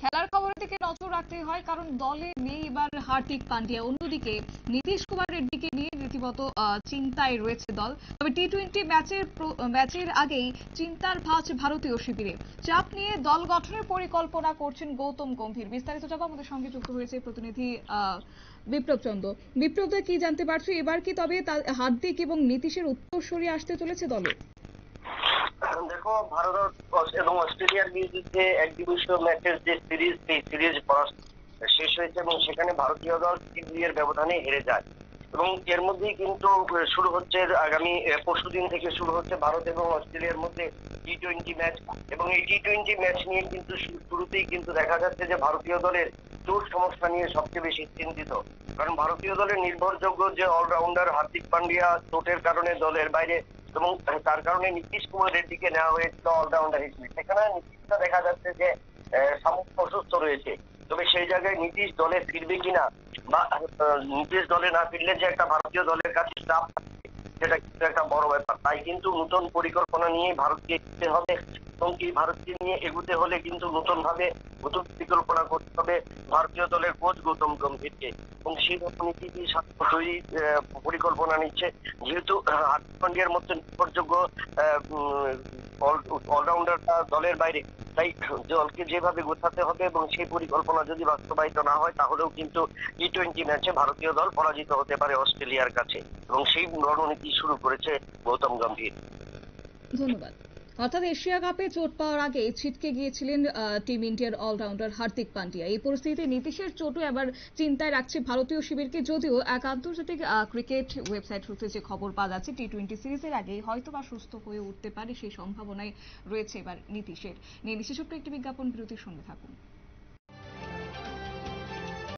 খেলার খবরের দিকে নজর রাখতে হয়, কারণ দলে নেই এবার হার্দিক পান্ডিয়া। অন্যদিকে নীতিশ কুমার রেড্ডিকে নিয়ে রীতিমতো চিন্তায় রয়েছে দল। তবে টি-20 ম্যাচের আগেই চিন্তার ভাঁজ ভারতীয় শিবিরে। চাপ নিয়ে দল গঠনের পরিকল্পনা করছেন গৌতম গম্ভীর। বিস্তারিত জানবো, আমাদের সঙ্গে যুক্ত হয়েছে প্রতিনিধি বিপ্লব চন্দ্র। বিপ্লবদা, কি জানতে পারছো এবার কি তবে হার্দিক এবং নীতিশের উত্তরসূরি আসতে চলেছে দলে? দেখো, ভারত এবং অস্ট্রেলিয়ার বিরুদ্ধে একদিবসীয় ম্যাচের যে সিরিজ, সেই সিরিজ শেষ হয়েছে এবং সেখানে ভারতীয় দল 3-2 ব্যবধানে হেরে যায়। এবং এর মধ্যেই কিন্তু শুরু হচ্ছে, আগামী পরশুদিন থেকে শুরু হচ্ছে ভারত এবং অস্ট্রেলিয়ার মধ্যে টি-20 ম্যাচ। এবং এই টি-20 ম্যাচ নিয়ে কিন্তু শুরুতেই কিন্তু দেখা যাচ্ছে যে ভারতীয় দলের চোট সমস্যা নিয়ে সবচেয়ে বেশি চিন্তিত। কারণ ভারতীয় দলের নির্ভরযোগ্য যে অলরাউন্ডার হার্দিক পান্ডিয়া চোটের কারণে দলের বাইরে, এবং তার কারণে নীতিশ কুমার রেড্ডিকে নেওয়া হয়েছিল অলরাউন্ডার হিসেবে। সেখানে নীতিশটা দেখা যাচ্ছে যে সামর্থ্য অসুস্থ রয়েছে। তবে সেই জায়গায় নীতিশ দলে ফিরবে কিনা, বা নীতিশ দলে না ফিরলে যে একটা ভারতীয় দলের কাছে চাপ, সেটা কিন্তু একটা বড় ব্যাপার। তাই কিন্তু নতুন পরিকল্পনা নিয়ে ভারতকে এগোতে হবে, এবং এই ভারতকে নিয়ে এগোতে হলে কিন্তু নতুন পরিকল্পনা করতে হবে ভারতীয় দলের কোচ গৌতম গম্ভীরকে। এবং সেই নীতি তৈরি পরিকল্পনা নিচ্ছে, যেহেতু হার্দিক পান্ডিয়ার মতো নির্ভরযোগ্য অলরাউন্ডারটা দলের বাইরে। তাই দলকে যেভাবে গোছাতে হবে, এবং সেই পরিকল্পনা যদি বাস্তবায়িত না হয়, তাহলেও কিন্তু টি-20 ম্যাচে ভারতীয় দল পরাজিত হতে পারে অস্ট্রেলিয়ার কাছে। এবং সেই রণনীতি শুরু করেছে গৌতম গম্ভীর। ধন্যবাদ। অর্থাৎ এশিয়া কাপে চোট পাওয়ার আগে ছিটকে গিয়েছিলেন টিম ইন্ডিয়ার অলরাউন্ডার হার্দিক পান্ডিয়া। এই পরিস্থিতিতে নীতিশের চোটও এবার চিন্তায় রাখছে ভারতীয় শিবিরকে। যদিও এক আন্তর্জাতিক ক্রিকেট ওয়েবসাইট সূত্রে যে খবর পাওয়া যাচ্ছে, টি-20 সিরিজের আগেই হয়তো বা সুস্থ হয়ে উঠতে পারে, সেই সম্ভাবনায় রয়েছে এবার নীতিশের। নিয়ে বিশেষজ্ঞ একটি বিজ্ঞাপন বিরতির সঙ্গে থাকুন।